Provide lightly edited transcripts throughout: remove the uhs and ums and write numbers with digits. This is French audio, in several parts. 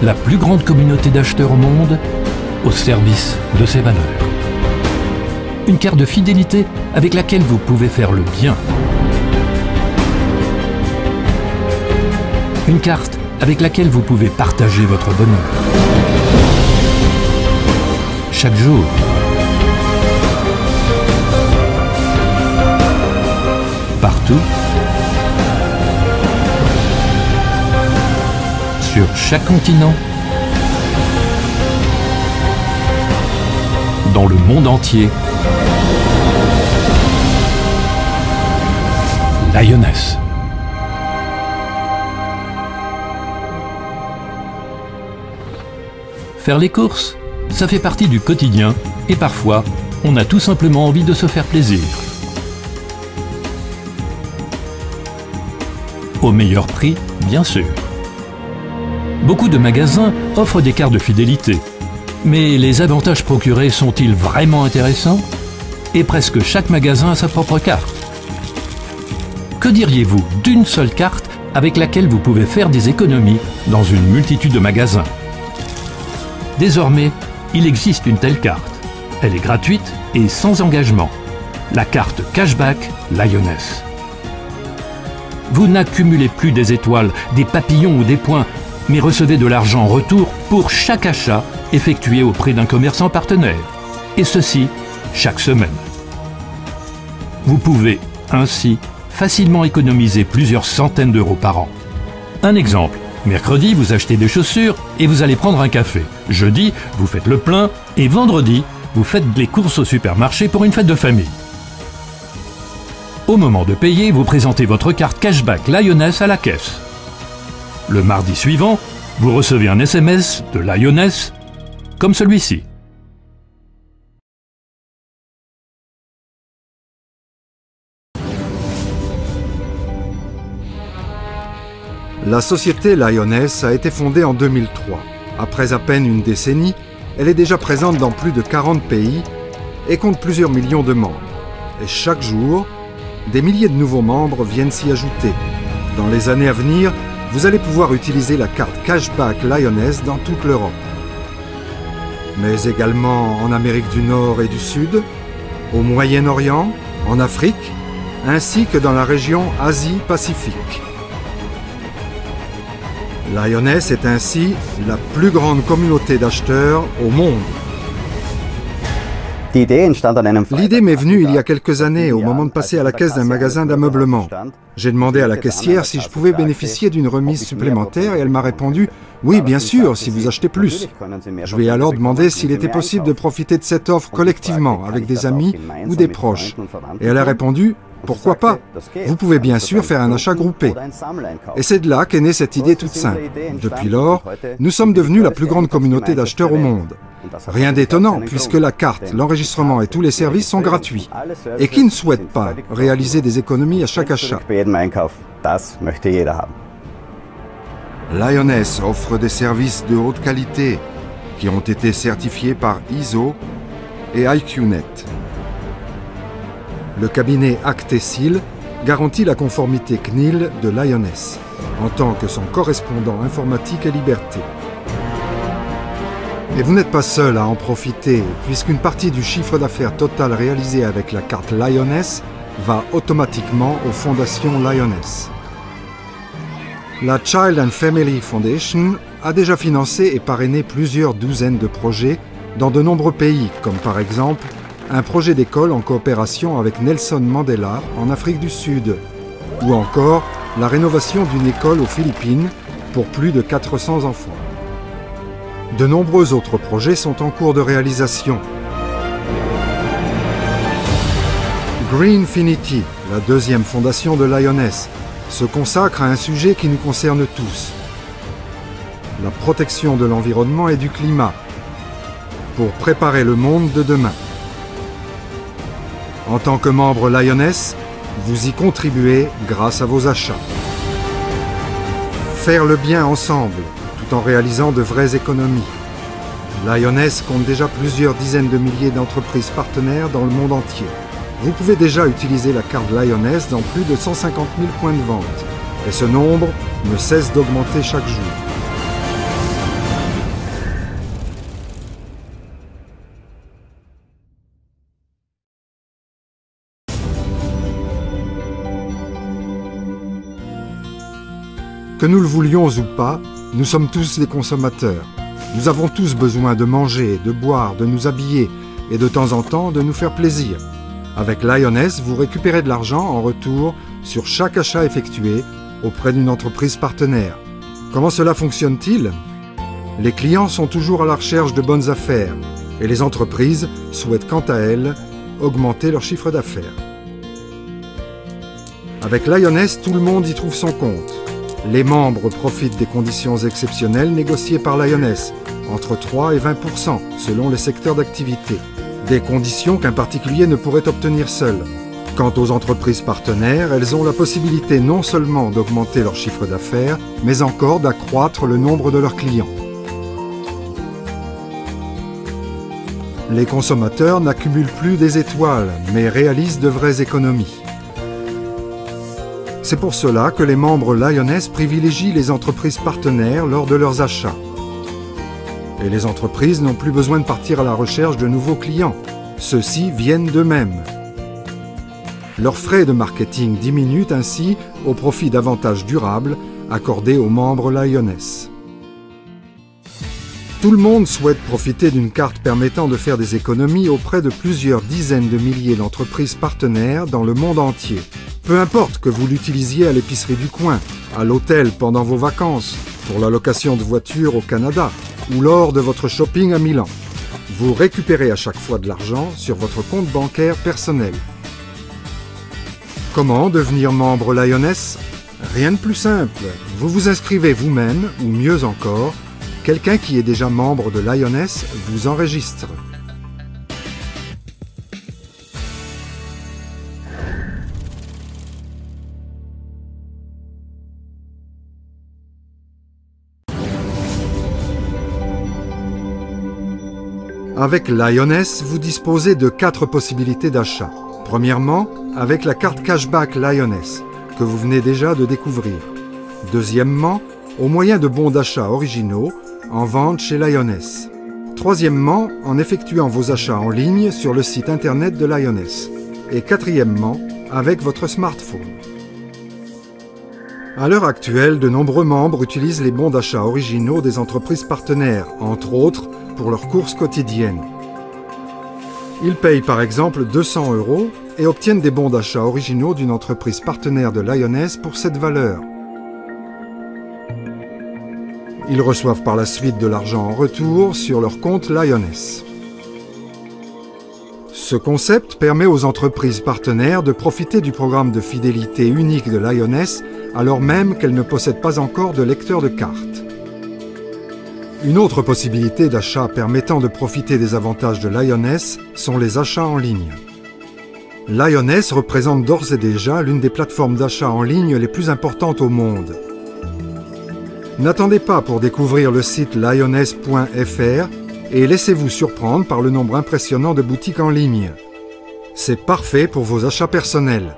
la plus grande communauté d'acheteurs au monde, au service de ses valeurs. Une carte de fidélité avec laquelle vous pouvez faire le bien. Une carte avec laquelle vous pouvez partager votre bonheur. Chaque jour. Partout. Sur chaque continent. Dans le monde entier. Lioness. Faire les courses, ça fait partie du quotidien et parfois, on a tout simplement envie de se faire plaisir. Au meilleur prix, bien sûr. Beaucoup de magasins offrent des cartes de fidélité. Mais les avantages procurés sont-ils vraiment intéressants? Et presque chaque magasin a sa propre carte. Que diriez-vous d'une seule carte avec laquelle vous pouvez faire des économies dans une multitude de magasins? Désormais, il existe une telle carte. Elle est gratuite et sans engagement. La carte Cashback Lioness. Vous n'accumulez plus des étoiles, des papillons ou des points, mais recevez de l'argent en retour pour chaque achat effectué auprès d'un commerçant partenaire. Et ceci, chaque semaine. Vous pouvez ainsi facilement économiser plusieurs centaines d'euros par an. Un exemple. Mercredi, vous achetez des chaussures et vous allez prendre un café. Jeudi, vous faites le plein et vendredi, vous faites les courses au supermarché pour une fête de famille. Au moment de payer, vous présentez votre carte Cashback Lioness à la caisse. Le mardi suivant, vous recevez un SMS de Lioness comme celui-ci. La société Lioness a été fondée en 2003. Après à peine une décennie, elle est déjà présente dans plus de 40 pays et compte plusieurs millions de membres. Et chaque jour, des milliers de nouveaux membres viennent s'y ajouter. Dans les années à venir, vous allez pouvoir utiliser la carte Cashback Lioness dans toute l'Europe. Mais également en Amérique du Nord et du Sud, au Moyen-Orient, en Afrique, ainsi que dans la région Asie-Pacifique. Lioness est ainsi la plus grande communauté d'acheteurs au monde. L'idée m'est venue il y a quelques années, au moment de passer à la caisse d'un magasin d'ameublement. J'ai demandé à la caissière si je pouvais bénéficier d'une remise supplémentaire et elle m'a répondu « Oui, bien sûr, si vous achetez plus ». Je lui ai alors demandé s'il était possible de profiter de cette offre collectivement, avec des amis ou des proches. Et elle a répondu « Pourquoi pas? Vous pouvez bien sûr faire un achat groupé ». Et c'est de là qu'est née cette idée toute simple. Depuis lors, nous sommes devenus la plus grande communauté d'acheteurs au monde. Rien d'étonnant, puisque la carte, l'enregistrement et tous les services sont gratuits. Et qui ne souhaite pas réaliser des économies à chaque achat? Lioness offre des services de haute qualité qui ont été certifiés par ISO et IQnet. Le cabinet Actesil garantit la conformité CNIL de Lioness en tant que son correspondant informatique et liberté. Et vous n'êtes pas seul à en profiter, puisqu'une partie du chiffre d'affaires total réalisé avec la carte Lioness va automatiquement aux fondations Lioness. La Child and Family Foundation a déjà financé et parrainé plusieurs douzaines de projets dans de nombreux pays, comme par exemple un projet d'école en coopération avec Nelson Mandela en Afrique du Sud, ou encore la rénovation d'une école aux Philippines pour plus de 400 enfants. De nombreux autres projets sont en cours de réalisation. Greenfinity, la deuxième fondation de Lioness, se consacre à un sujet qui nous concerne tous. La protection de l'environnement et du climat, pour préparer le monde de demain. En tant que membre Lioness, vous y contribuez grâce à vos achats. Faire le bien ensemble, tout en réalisant de vraies économies. Lioness compte déjà plusieurs dizaines de milliers d'entreprises partenaires dans le monde entier. Vous pouvez déjà utiliser la carte Lioness dans plus de 150 000 points de vente. Et ce nombre ne cesse d'augmenter chaque jour. nous le voulions ou pas, nous sommes tous des consommateurs. Nous avons tous besoin de manger, de boire, de nous habiller et de temps en temps de nous faire plaisir. Avec Lioness, vous récupérez de l'argent en retour sur chaque achat effectué auprès d'une entreprise partenaire. Comment cela fonctionne-t-il? Les clients sont toujours à la recherche de bonnes affaires et les entreprises souhaitent quant à elles augmenter leur chiffre d'affaires. Avec Lioness, tout le monde y trouve son compte. Les membres profitent des conditions exceptionnelles négociées par Lioness, entre 3 et 20% selon les secteurs d'activité. Des conditions qu'un particulier ne pourrait obtenir seul. Quant aux entreprises partenaires, elles ont la possibilité non seulement d'augmenter leur chiffre d'affaires, mais encore d'accroître le nombre de leurs clients. Les consommateurs n'accumulent plus des étoiles, mais réalisent de vraies économies. C'est pour cela que les membres Lioness privilégient les entreprises partenaires lors de leurs achats. Et les entreprises n'ont plus besoin de partir à la recherche de nouveaux clients. Ceux-ci viennent d'eux-mêmes. Leurs frais de marketing diminuent ainsi au profit d'avantages durables accordés aux membres Lioness. Tout le monde souhaite profiter d'une carte permettant de faire des économies auprès de plusieurs dizaines de milliers d'entreprises partenaires dans le monde entier. Peu importe que vous l'utilisiez à l'épicerie du coin, à l'hôtel pendant vos vacances, pour la location de voitures au Canada ou lors de votre shopping à Milan. Vous récupérez à chaque fois de l'argent sur votre compte bancaire personnel. Comment devenir membre Lioness? Rien de plus simple. Vous vous inscrivez vous-même, ou mieux encore, quelqu'un qui est déjà membre de Lioness vous enregistre. Avec Lioness, vous disposez de 4 possibilités d'achat. Premièrement, avec la carte Cashback Lioness, que vous venez déjà de découvrir. Deuxièmement, au moyen de bons d'achat originaux, en vente chez Lioness. Troisièmement, en effectuant vos achats en ligne sur le site internet de Lioness. Et quatrièmement, avec votre smartphone. À l'heure actuelle, de nombreux membres utilisent les bons d'achat originaux des entreprises partenaires, entre autres pour leurs courses quotidiennes. Ils payent par exemple 200 € et obtiennent des bons d'achat originaux d'une entreprise partenaire de Lioness pour cette valeur. Ils reçoivent par la suite de l'argent en retour sur leur compte Lioness. Ce concept permet aux entreprises partenaires de profiter du programme de fidélité unique de Lioness alors même qu'elles ne possèdent pas encore de lecteur de carte. Une autre possibilité d'achat permettant de profiter des avantages de Lioness sont les achats en ligne. Lioness représente d'ores et déjà l'une des plateformes d'achat en ligne les plus importantes au monde. N'attendez pas pour découvrir le site lioness.fr et laissez-vous surprendre par le nombre impressionnant de boutiques en ligne. C'est parfait pour vos achats personnels.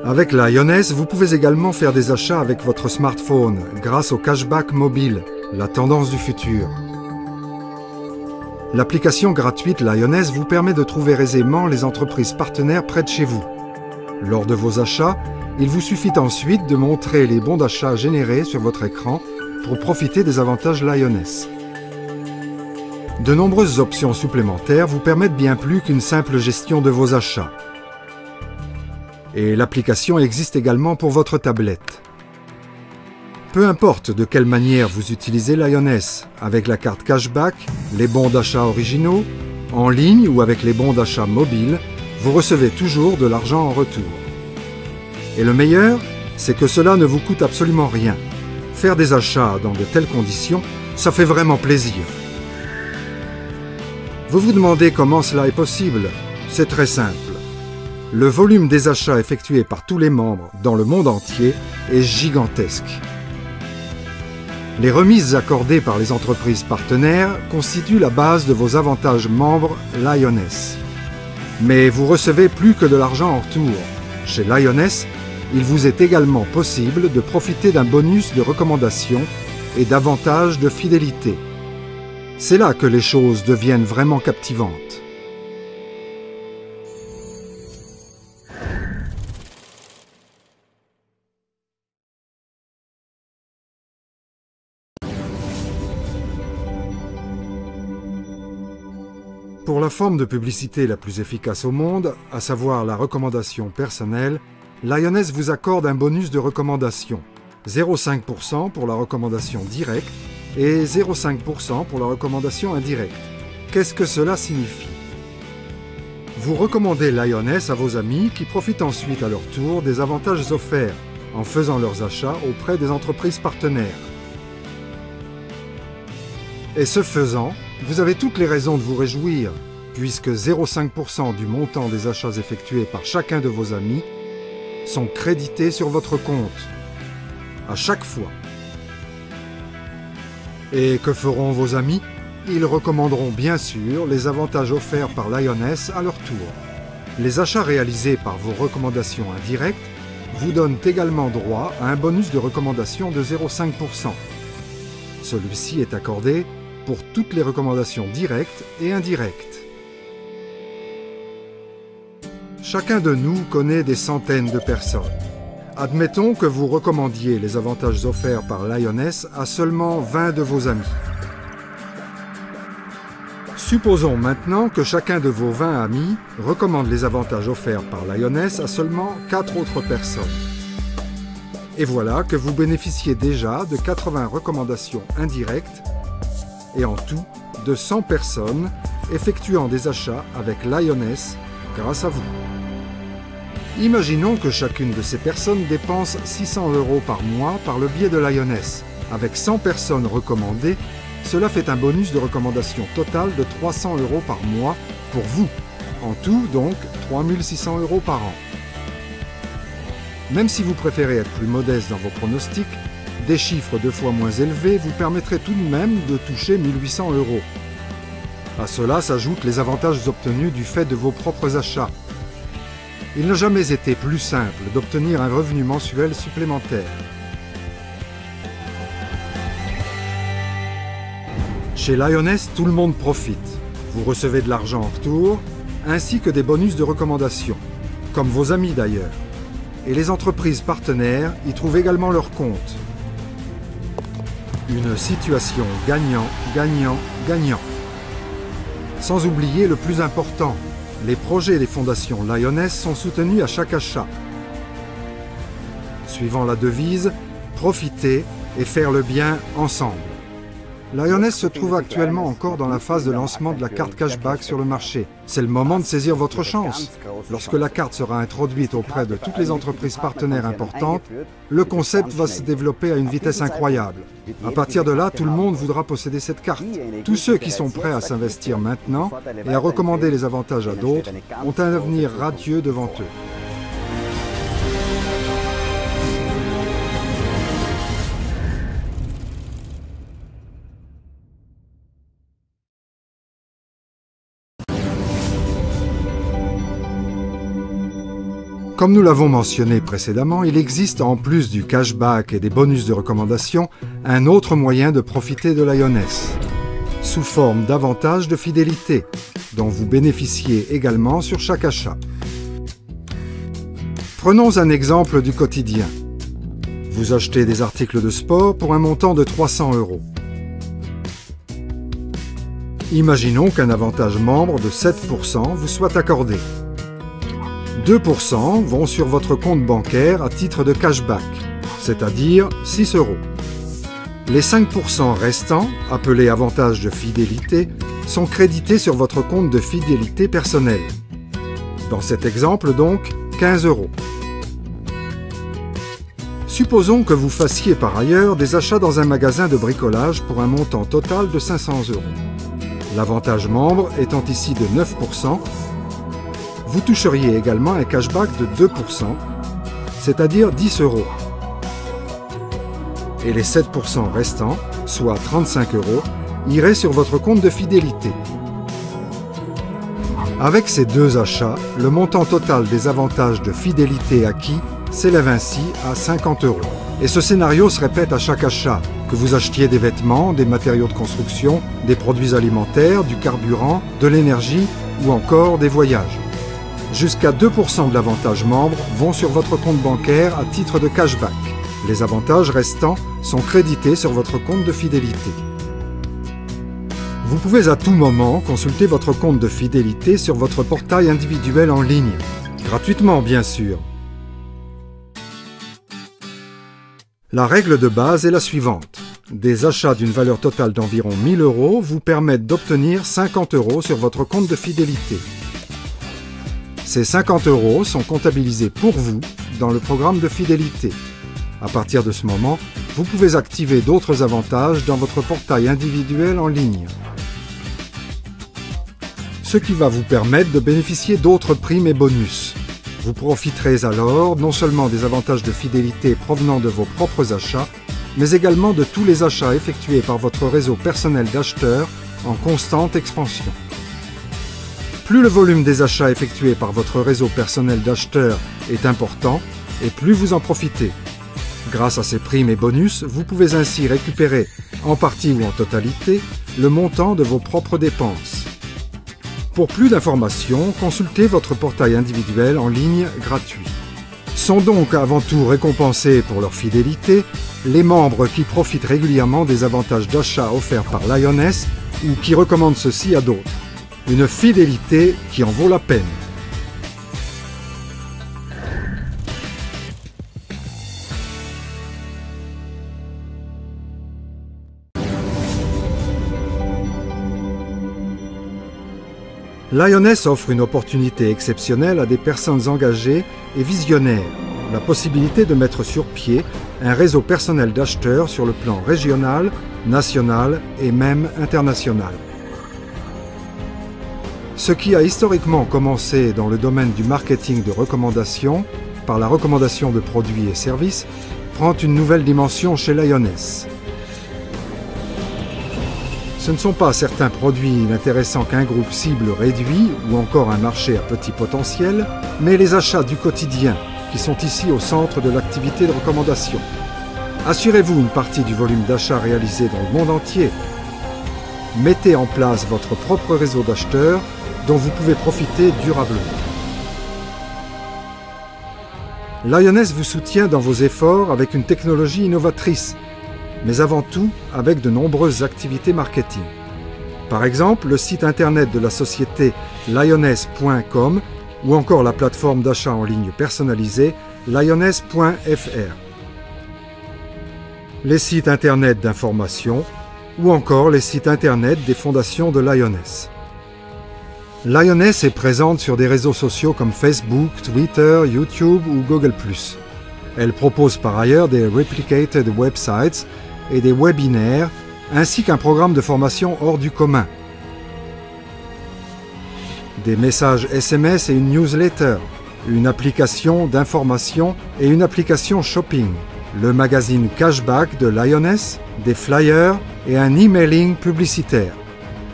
Avec Lioness, vous pouvez également faire des achats avec votre smartphone grâce au cashback mobile, la tendance du futur. L'application gratuite Lioness vous permet de trouver aisément les entreprises partenaires près de chez vous. Lors de vos achats, il vous suffit ensuite de montrer les bons d'achat générés sur votre écran pour profiter des avantages Lioness. De nombreuses options supplémentaires vous permettent bien plus qu'une simple gestion de vos achats. Et l'application existe également pour votre tablette. Peu importe de quelle manière vous utilisez Lioness, avec la carte cashback, les bons d'achat originaux, en ligne ou avec les bons d'achat mobiles, vous recevez toujours de l'argent en retour. Et le meilleur, c'est que cela ne vous coûte absolument rien. Faire des achats dans de telles conditions, ça fait vraiment plaisir. Vous vous demandez comment cela est possible? C'est très simple. Le volume des achats effectués par tous les membres dans le monde entier est gigantesque. Les remises accordées par les entreprises partenaires constituent la base de vos avantages membres Lioness. Mais vous recevez plus que de l'argent en retour. Chez Lioness, il vous est également possible de profiter d'un bonus de recommandation et d'avantages de fidélité. C'est là que les choses deviennent vraiment captivantes. Pour la forme de publicité la plus efficace au monde, à savoir la recommandation personnelle, Lyoness vous accorde un bonus de recommandation, 0,5% pour la recommandation directe et 0,5% pour la recommandation indirecte. Qu'est-ce que cela signifie? Vous recommandez Lyoness à vos amis qui profitent ensuite à leur tour des avantages offerts en faisant leurs achats auprès des entreprises partenaires. Et ce faisant, vous avez toutes les raisons de vous réjouir, puisque 0,5% du montant des achats effectués par chacun de vos amis sont crédités sur votre compte, à chaque fois. Et que feront vos amis? Ils recommanderont bien sûr les avantages offerts par Lyoness à leur tour. Les achats réalisés par vos recommandations indirectes vous donnent également droit à un bonus de recommandation de 0,5%. Celui-ci est accordé pour toutes les recommandations directes et indirectes. Chacun de nous connaît des centaines de personnes. Admettons que vous recommandiez les avantages offerts par Lyoness à seulement 20 de vos amis. Supposons maintenant que chacun de vos 20 amis recommande les avantages offerts par Lyoness à seulement 4 autres personnes. Et voilà que vous bénéficiez déjà de 80 recommandations indirectes et en tout de 100 personnes effectuant des achats avec Lyoness grâce à vous. Imaginons que chacune de ces personnes dépense 600 € par mois par le biais de Lyoness. Avec 100 personnes recommandées, cela fait un bonus de recommandation total de 300 € par mois pour vous. En tout, donc, 3 600 € par an. Même si vous préférez être plus modeste dans vos pronostics, des chiffres 2 fois moins élevés vous permettraient tout de même de toucher 1 800 €. À cela s'ajoutent les avantages obtenus du fait de vos propres achats. Il n'a jamais été plus simple d'obtenir un revenu mensuel supplémentaire. Chez Lyoness, tout le monde profite. Vous recevez de l'argent en retour, ainsi que des bonus de recommandation, comme vos amis d'ailleurs. Et les entreprises partenaires y trouvent également leur compte. Une situation gagnant, gagnant, gagnant. Sans oublier le plus important, les projets des fondations Lyoness sont soutenus à chaque achat. Suivant la devise « Profiter et faire le bien ensemble ». Lyoness se trouve actuellement encore dans la phase de lancement de la carte cashback sur le marché. C'est le moment de saisir votre chance. Lorsque la carte sera introduite auprès de toutes les entreprises partenaires importantes, le concept va se développer à une vitesse incroyable. À partir de là, tout le monde voudra posséder cette carte. Tous ceux qui sont prêts à s'investir maintenant et à recommander les avantages à d'autres ont un avenir radieux devant eux. Comme nous l'avons mentionné précédemment, il existe en plus du cashback et des bonus de recommandation, un autre moyen de profiter de Lyoness, sous forme d'avantages de fidélité, dont vous bénéficiez également sur chaque achat. Prenons un exemple du quotidien. Vous achetez des articles de sport pour un montant de 300 €. Imaginons qu'un avantage membre de 7% vous soit accordé. 2% vont sur votre compte bancaire à titre de cashback, c'est-à-dire 6 €. Les 5% restants, appelés avantages de fidélité, sont crédités sur votre compte de fidélité personnelle. Dans cet exemple donc, 15 €. Supposons que vous fassiez par ailleurs des achats dans un magasin de bricolage pour un montant total de 500 €. L'avantage membre étant ici de 9%, vous toucheriez également un cashback de 2%, c'est-à-dire 10 €. Et les 7% restants, soit 35 €, iraient sur votre compte de fidélité. Avec ces deux achats, le montant total des avantages de fidélité acquis s'élève ainsi à 50 €. Et ce scénario se répète à chaque achat, que vous achetiez des vêtements, des matériaux de construction, des produits alimentaires, du carburant, de l'énergie ou encore des voyages. Jusqu'à 2% de l'avantage membre vont sur votre compte bancaire à titre de cashback. Les avantages restants sont crédités sur votre compte de fidélité. Vous pouvez à tout moment consulter votre compte de fidélité sur votre portail individuel en ligne, gratuitement bien sûr. La règle de base est la suivante. Des achats d'une valeur totale d'environ 1 000 € vous permettent d'obtenir 50 € sur votre compte de fidélité. Ces 50 € sont comptabilisés pour vous dans le programme de fidélité. À partir de ce moment, vous pouvez activer d'autres avantages dans votre portail individuel en ligne. Ce qui va vous permettre de bénéficier d'autres primes et bonus. Vous profiterez alors non seulement des avantages de fidélité provenant de vos propres achats, mais également de tous les achats effectués par votre réseau personnel d'acheteurs en constante expansion. Plus le volume des achats effectués par votre réseau personnel d'acheteurs est important, et plus vous en profitez. Grâce à ces primes et bonus, vous pouvez ainsi récupérer, en partie ou en totalité, le montant de vos propres dépenses. Pour plus d'informations, consultez votre portail individuel en ligne gratuit. Sont donc avant tout récompensés pour leur fidélité les membres qui profitent régulièrement des avantages d'achat offerts par Lioness ou qui recommandent ceci à d'autres. Une fidélité qui en vaut la peine. Lioness offre une opportunité exceptionnelle à des personnes engagées et visionnaires, la possibilité de mettre sur pied un réseau personnel d'acheteurs sur le plan régional, national et même international. Ce qui a historiquement commencé dans le domaine du marketing de recommandation, par la recommandation de produits et services, prend une nouvelle dimension chez Lioness. Ce ne sont pas certains produits n'intéressant qu'un groupe cible réduit ou encore un marché à petit potentiel, mais les achats du quotidien qui sont ici au centre de l'activité de recommandation. Assurez-vous une partie du volume d'achat réalisé dans le monde entier. Mettez en place votre propre réseau d'acheteurs dont vous pouvez profiter durablement. Lioness vous soutient dans vos efforts avec une technologie innovatrice, mais avant tout avec de nombreuses activités marketing. Par exemple, le site internet de la société lioness.com ou encore la plateforme d'achat en ligne personnalisée lioness.fr. Les sites internet d'information ou encore les sites internet des fondations de Lioness. Lioness est présente sur des réseaux sociaux comme Facebook, Twitter, YouTube ou Google+. Elle propose par ailleurs des replicated websites et des webinaires, ainsi qu'un programme de formation hors du commun. Des messages SMS et une newsletter, une application d'information et une application shopping, le magazine Cashback de Lioness, des flyers et un emailing publicitaire.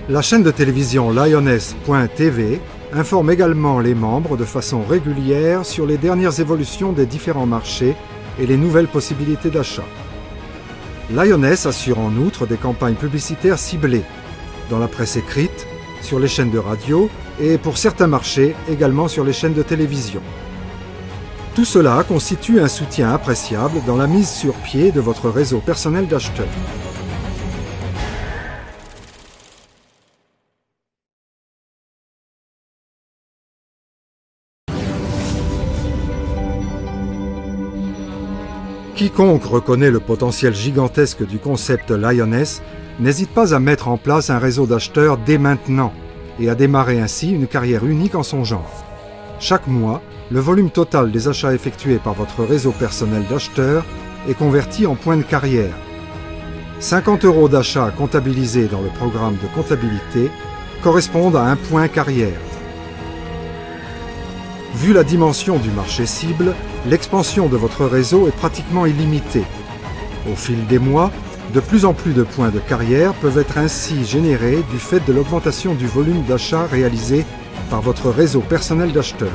La chaîne de télévision Lioness.tv informe également les membres de façon régulière sur les dernières évolutions des différents marchés et les nouvelles possibilités d'achat. Lioness assure en outre des campagnes publicitaires ciblées, dans la presse écrite, sur les chaînes de radio et pour certains marchés également sur les chaînes de télévision. Tout cela constitue un soutien appréciable dans la mise sur pied de votre réseau personnel d'acheteurs. Quiconque reconnaît le potentiel gigantesque du concept Lioness n'hésite pas à mettre en place un réseau d'acheteurs dès maintenant et à démarrer ainsi une carrière unique en son genre. Chaque mois, le volume total des achats effectués par votre réseau personnel d'acheteurs est converti en points de carrière. 50 € d'achat comptabilisés dans le programme de comptabilité correspondent à un point carrière. Vu la dimension du marché cible, l'expansion de votre réseau est pratiquement illimitée. Au fil des mois, de plus en plus de points de carrière peuvent être ainsi générés du fait de l'augmentation du volume d'achat réalisé par votre réseau personnel d'acheteurs.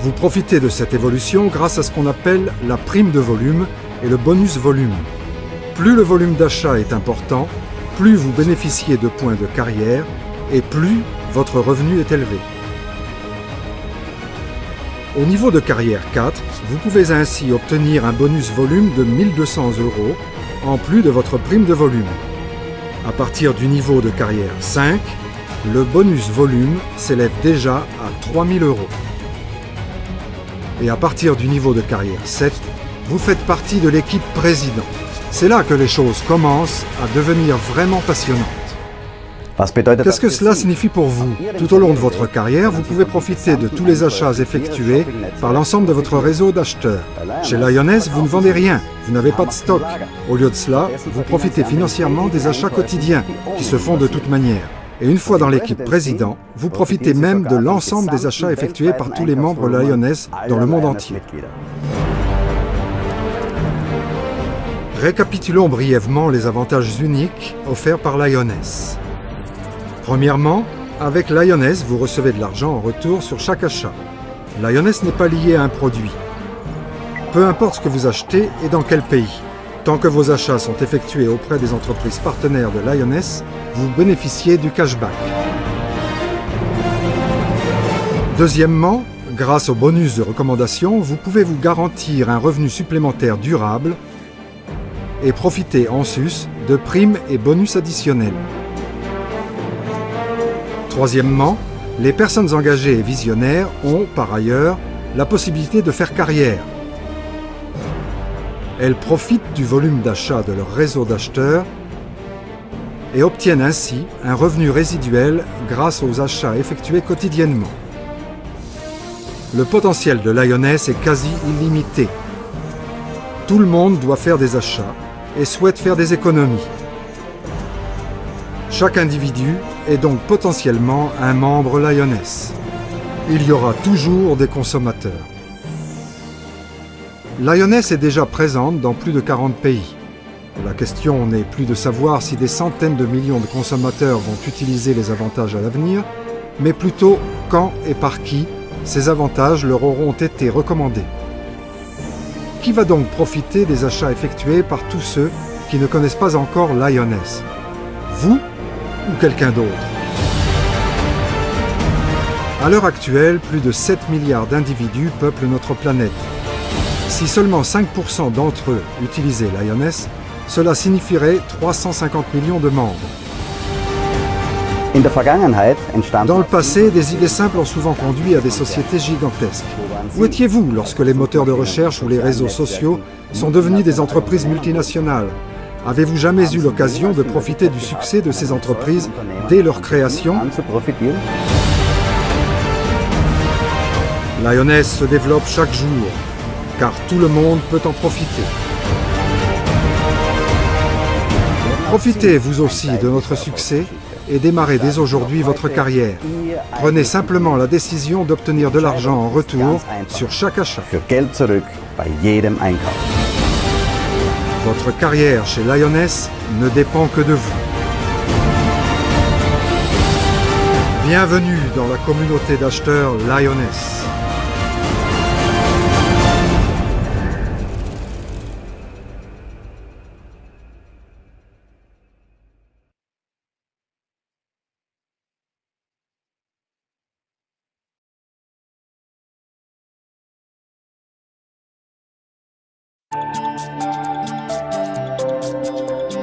Vous profitez de cette évolution grâce à ce qu'on appelle la prime de volume et le bonus volume. Plus le volume d'achat est important, plus vous bénéficiez de points de carrière et plus votre revenu est élevé. Au niveau de carrière 4, vous pouvez ainsi obtenir un bonus volume de 1 200 € en plus de votre prime de volume. À partir du niveau de carrière 5, le bonus volume s'élève déjà à 3 000 €. Et à partir du niveau de carrière 7, vous faites partie de l'équipe président. C'est là que les choses commencent à devenir vraiment passionnantes. Qu'est-ce que cela signifie pour vous? Tout au long de votre carrière, vous pouvez profiter de tous les achats effectués par l'ensemble de votre réseau d'acheteurs. Chez Lioness, vous ne vendez rien, vous n'avez pas de stock. Au lieu de cela, vous profitez financièrement des achats quotidiens, qui se font de toute manière. Et une fois dans l'équipe président, vous profitez même de l'ensemble des achats effectués par tous les membres Lioness dans le monde entier. Récapitulons brièvement les avantages uniques offerts par Lioness. Premièrement, avec Lioness, vous recevez de l'argent en retour sur chaque achat. Lioness n'est pas lié à un produit. Peu importe ce que vous achetez et dans quel pays. Tant que vos achats sont effectués auprès des entreprises partenaires de Lioness, vous bénéficiez du cashback. Deuxièmement, grâce au bonus de recommandation, vous pouvez vous garantir un revenu supplémentaire durable et profiter en sus de primes et bonus additionnels. Troisièmement, les personnes engagées et visionnaires ont, par ailleurs, la possibilité de faire carrière. Elles profitent du volume d'achat de leur réseau d'acheteurs et obtiennent ainsi un revenu résiduel grâce aux achats effectués quotidiennement. Le potentiel de Lioness est quasi illimité. Tout le monde doit faire des achats et souhaite faire des économies. Chaque individu est donc potentiellement un membre Lioness. Il y aura toujours des consommateurs. Lioness est déjà présente dans plus de 40 pays. La question n'est plus de savoir si des centaines de millions de consommateurs vont utiliser les avantages à l'avenir, mais plutôt quand et par qui ces avantages leur auront été recommandés. Qui va donc profiter des achats effectués par tous ceux qui ne connaissent pas encore Lioness? Vous ou quelqu'un d'autre? À l'heure actuelle, plus de 7 milliards d'individus peuplent notre planète. Si seulement 5% d'entre eux utilisaient Lioness, cela signifierait 350 millions de membres. Dans le passé, des idées simples ont souvent conduit à des sociétés gigantesques. Où étiez-vous lorsque les moteurs de recherche ou les réseaux sociaux sont devenus des entreprises multinationales? Avez-vous jamais eu l'occasion de profiter du succès de ces entreprises dès leur création? Lioness se développe chaque jour, car tout le monde peut en profiter. Profitez vous aussi de notre succès et démarrez dès aujourd'hui votre carrière. Prenez simplement la décision d'obtenir de l'argent en retour sur chaque achat. Votre carrière chez Lioness ne dépend que de vous. Bienvenue dans la communauté d'acheteurs Lioness.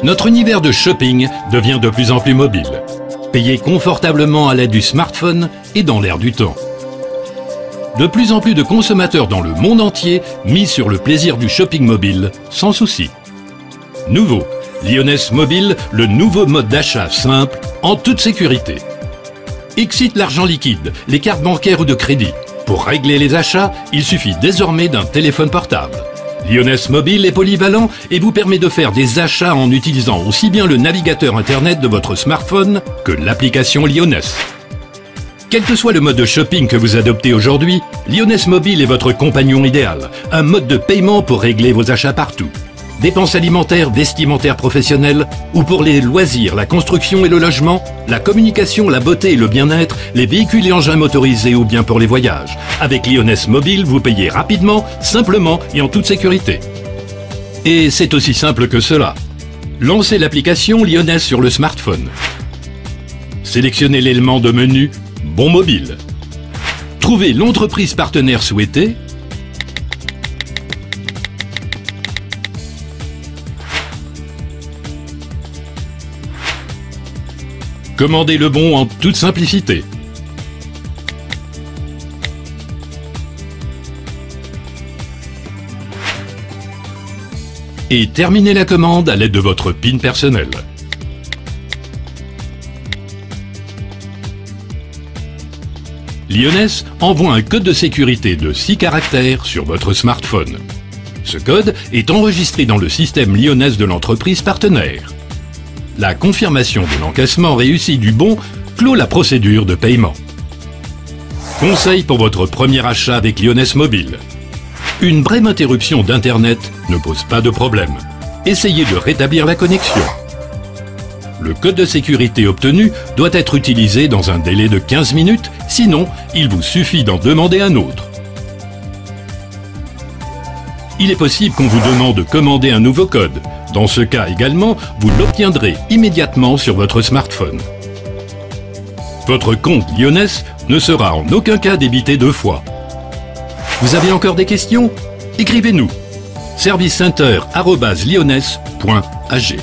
Notre univers de shopping devient de plus en plus mobile. Payé confortablement à l'aide du smartphone et dans l'air du temps. De plus en plus de consommateurs dans le monde entier misent sur le plaisir du shopping mobile sans souci. Nouveau, Lioness Mobile, le nouveau mode d'achat simple en toute sécurité. Excite l'argent liquide, les cartes bancaires ou de crédit. Pour régler les achats, il suffit désormais d'un téléphone portable. Lioness Mobile est polyvalent et vous permet de faire des achats en utilisant aussi bien le navigateur internet de votre smartphone que l'application Lioness. Quel que soit le mode de shopping que vous adoptez aujourd'hui, Lioness Mobile est votre compagnon idéal, un mode de paiement pour régler vos achats partout. Dépenses alimentaires, vestimentaires professionnelles, ou pour les loisirs, la construction et le logement, la communication, la beauté et le bien-être, les véhicules et engins motorisés ou bien pour les voyages. Avec Lioness Mobile, vous payez rapidement, simplement et en toute sécurité. Et c'est aussi simple que cela. Lancez l'application Lioness sur le smartphone. Sélectionnez l'élément de menu Bon mobile. Trouvez l'entreprise partenaire souhaitée. Commandez le bon en toute simplicité. Et terminez la commande à l'aide de votre PIN personnel. Lyoness envoie un code de sécurité de 6 caractères sur votre smartphone. Ce code est enregistré dans le système Lyoness de l'entreprise partenaire. La confirmation de l'encaissement réussi du bon clôt la procédure de paiement. Conseil pour votre premier achat avec Lyoness Mobile. Une brève interruption d'Internet ne pose pas de problème. Essayez de rétablir la connexion. Le code de sécurité obtenu doit être utilisé dans un délai de 15 minutes, sinon il vous suffit d'en demander un autre. Il est possible qu'on vous demande de commander un nouveau code. Dans ce cas également, vous l'obtiendrez immédiatement sur votre smartphone. Votre compte Lyoness ne sera en aucun cas débité 2 fois. Vous avez encore des questions? Écrivez-nous. servicecenter@lyoness.ag.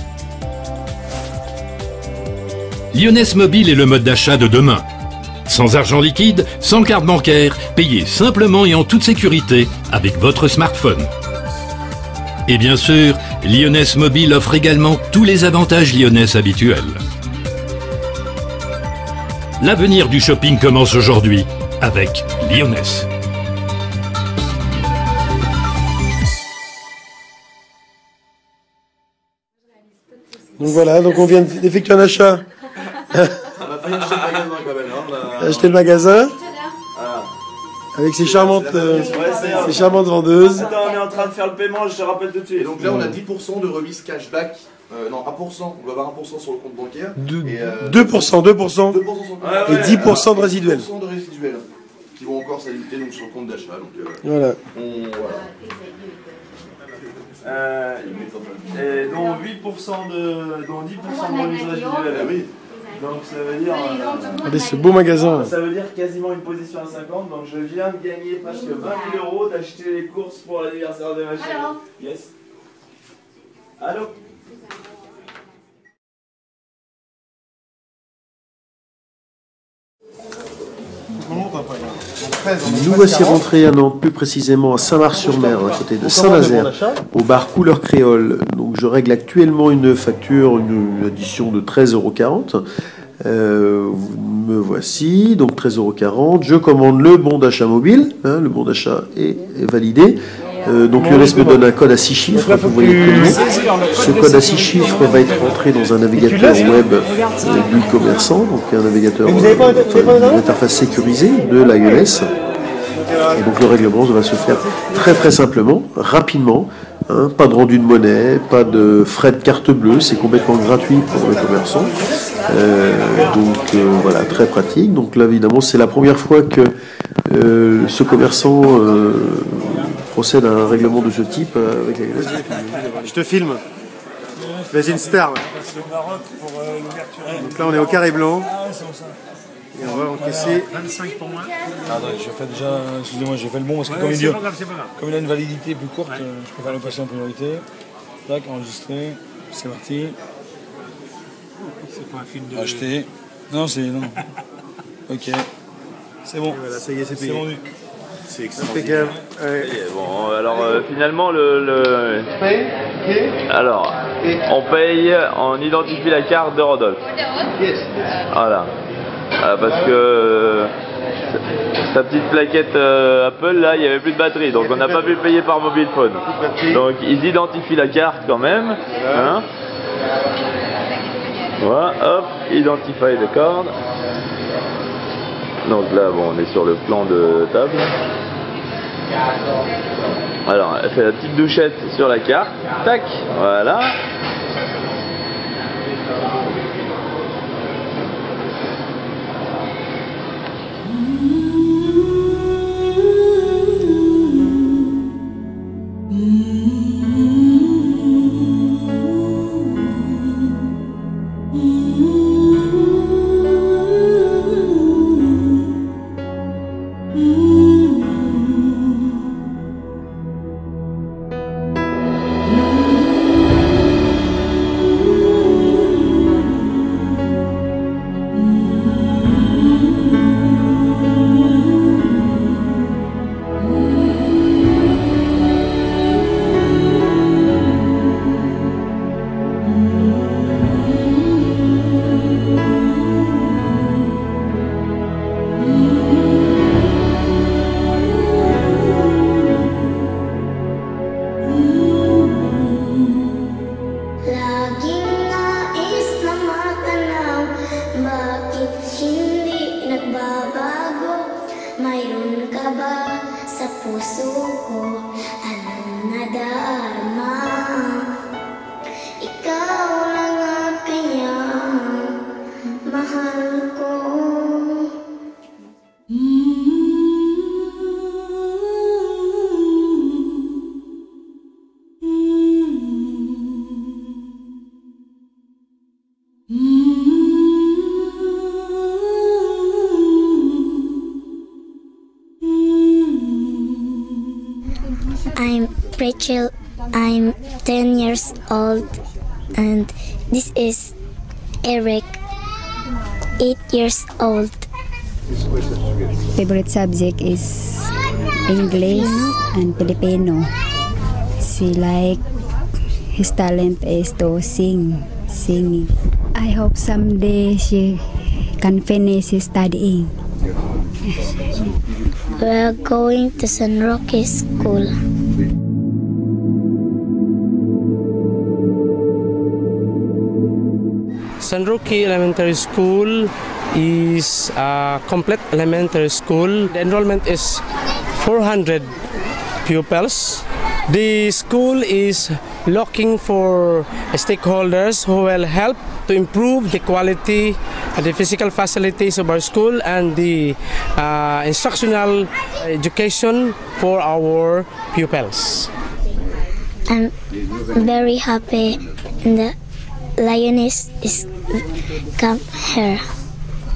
Lyoness Mobile est le mode d'achat de demain. Sans argent liquide, sans carte bancaire, payez simplement et en toute sécurité avec votre smartphone. Et bien sûr, Lyoness Mobile offre également tous les avantages Lyoness habituels. L'avenir du shopping commence aujourd'hui avec Lyoness. Donc voilà, donc on vient d'effectuer un achat. On a failli acheter le magasin quand même. Hein, Acheter le magasin avec ces charmantes vendeuses. Attends, on est en train de faire le paiement, je te rappelle tout de suite. Donc là, on a 10% de remise cashback. Non, 1%. On va avoir 1% sur le compte bancaire. 2%, 2%. Et 10% de résiduel. 10% de résiduel. Qui vont encore s'ajouter donc sur le compte d'achat. Donc voilà. Et dont 8% dont 10% de remise résiduelle. Oui. Donc ça veut dire. Regardez ce beau magasin. Ça veut dire quasiment une position à 50. Donc je viens de gagner presque 20 000 € d'acheter les courses pour l'anniversaire de ma chérie. Allô. Yes. Allô. Nous voici rentrés à Nantes, plus précisément à Saint-Mars-sur-Mer, à côté de Saint-Nazaire, au bar Couleur Créole. Donc je règle actuellement une facture, une addition de 13,40 €. Me voici, donc 13,40 €. Je commande le bon d'achat mobile, hein, le bon d'achat est validé. Donc Lyoness me donne un code à 6 chiffres, vous voyez ce code à 6 chiffres va être rentré dans un navigateur web du commerçant, donc un navigateur, une interface sécurisée de la Lyoness. Et donc le règlement va se faire très très simplement, rapidement, hein, pas de rendu de monnaie, pas de frais de carte bleue, c'est complètement gratuit pour le commerçant. Voilà, très pratique. Donc là évidemment c'est la première fois que ce commerçant procède à un règlement de ce type avec la Lyoness. Je te filme. Vas-y, une star. Donc là on est au carré blanc. Et on va encaisser 25 pour moi. Attendez, je fais déjà, excusez-moi, j'ai fait le bon parce que comme il a une validité plus courte, je préfère le passer en priorité. Tac, enregistrer, c'est parti. C'est pas un film de... Acheter. Non, c'est... non. Ok. C'est bon. Voilà, ça y est, c'est payé. C'est vendu. C'est extraordinaire. Bon, alors finalement alors on paye, on identifie la carte de Rodolphe. Voilà. Parce que sa petite plaquette Apple là, il n'y avait plus de batterie, donc on n'a pas pu payer par mobile phone. Donc ils identifient la carte quand même. Hein. Voilà, hop, identify the card. Donc là, bon, on est sur le plan de table. Alors, elle fait la petite douchette sur la carte. Tac, voilà. Rachel. I'm 10 years old, and this is Eric, 8 years old. Favorite subject is English and Filipino. She like his talent is to singing. I hope someday she can finish his studying. We're going to San Roque School. San Roque Elementary School is a complete elementary school. The enrollment is 400 pupils. The school is looking for stakeholders who will help to improve the quality and the physical facilities of our school and the instructional education for our pupils. I'm very happy the Lioness is come here.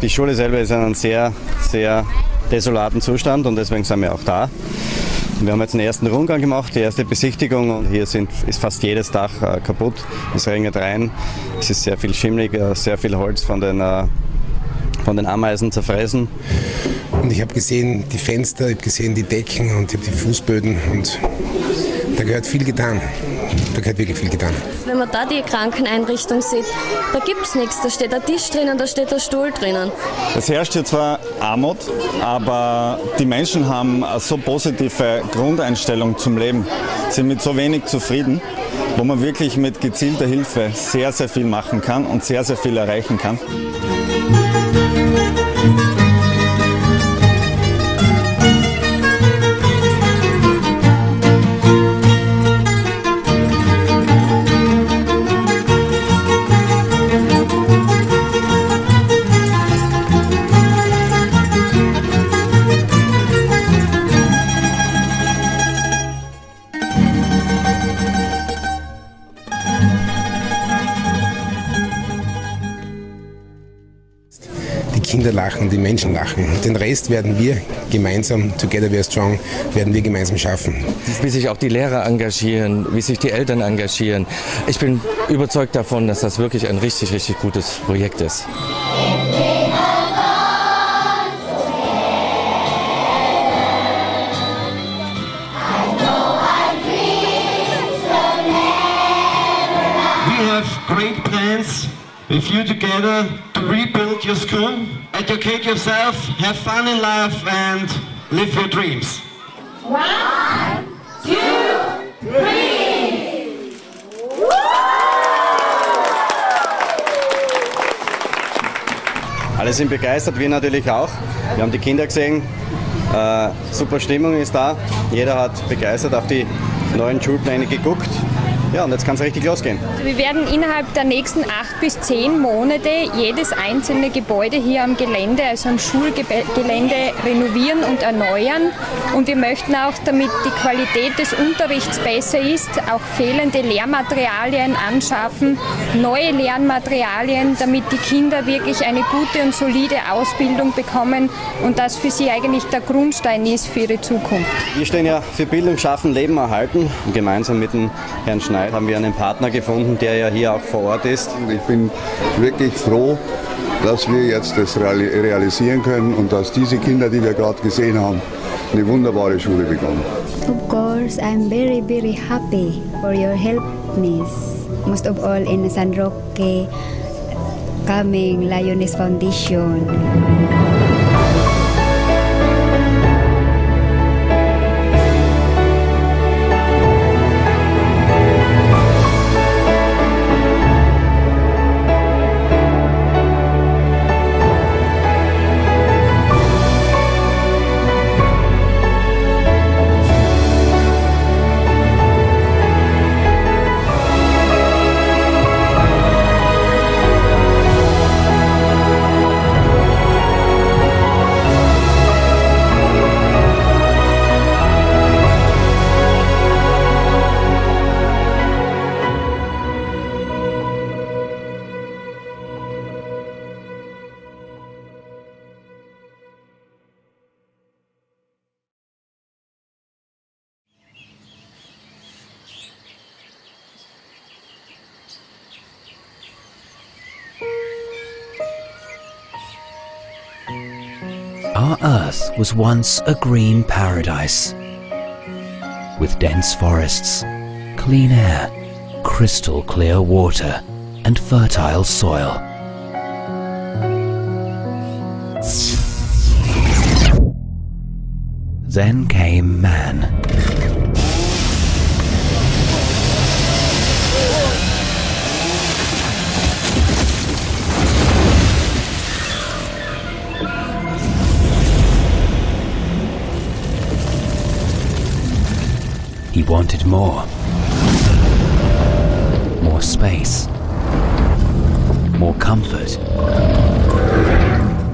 Die Schule selber ist in einem sehr, sehr desolaten Zustand und deswegen sind wir auch da. Wir haben jetzt den ersten Rundgang gemacht, die erste Besichtigung und hier ist fast jedes Dach kaputt. Es regnet rein, es ist sehr viel schimmelig, sehr viel Holz von den Ameisen zerfressen. Und ich habe gesehen die Fenster, ich habe gesehen die Decken und ich habe die Fußböden und da gehört viel getan. Da gehört wirklich viel getan. Wenn man da die Krankeneinrichtung sieht, da gibt es nichts. Da steht ein Tisch drinnen, da steht ein Stuhl drinnen. Es herrscht hier zwar Armut, aber die Menschen haben eine so positive Grundeinstellung zum Leben, sind mit so wenig zufrieden, wo man wirklich mit gezielter Hilfe sehr, sehr viel machen kann und sehr, sehr viel erreichen kann. Die Kinder lachen, die Menschen lachen. Den Rest werden wir gemeinsam, together we are strong, werden wir gemeinsam schaffen. Wie sich auch die Lehrer engagieren, wie sich die Eltern engagieren. Ich bin überzeugt davon, dass das wirklich ein richtig, richtig gutes Projekt ist. We have great plans with you together to rebuild your school, educate yourself, have fun in life and live your dreams. 1, 2, 3. Alle sind begeistert, wir natürlich auch. Wir haben die Kinder gesehen, super Stimmung ist da. Jeder hat begeistert auf die neuen Schulpläne geguckt. Ja, und jetzt kann es richtig losgehen. Wir werden innerhalb der nächsten 8 bis 10 Monate jedes einzelne Gebäude hier am Gelände, also am Schulgelände, renovieren und erneuern. Und wir möchten auch, damit die Qualität des Unterrichts besser ist, auch fehlende Lehrmaterialien anschaffen, neue Lernmaterialien, damit die Kinder wirklich eine gute und solide Ausbildung bekommen und das für sie eigentlich der Grundstein ist für ihre Zukunft. Wir stehen ja für Bildung, Schaffen, Leben erhalten. Und gemeinsam mit dem Herrn Schneider haben wir einen Partner gefunden, der ja hier auch vor Ort ist. Ich bin wirklich froh, dass wir jetzt das realisieren können und dass diese Kinder, die wir gerade gesehen haben, eine wunderbare Schule bekommen. Of course, I'm very, very happy for your helpness. Most of all in San Roque coming Lioness Foundation. Our Earth was once a green paradise, with dense forests, clean air, crystal clear water, and fertile soil. Then came man. He wanted more. More space. More comfort.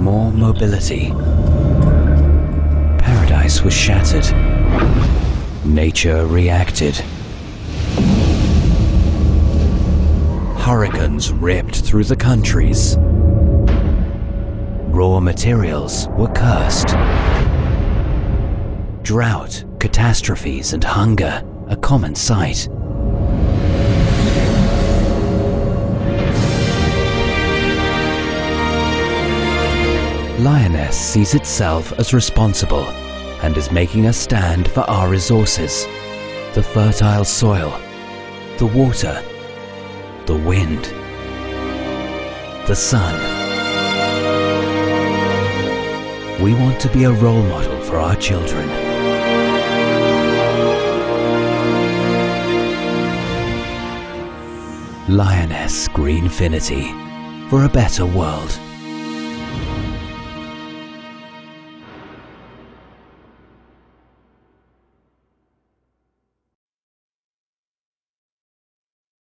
More mobility. Paradise was shattered. Nature reacted. Hurricanes ripped through the countries. Raw materials were cursed. Drought, catastrophes, and hunger a common sight. Lyoness sees itself as responsible and is making a stand for our resources: the fertile soil, the water, the wind, the sun. We want to be a role model for our children. Lyoness Greenfinity, for a better world.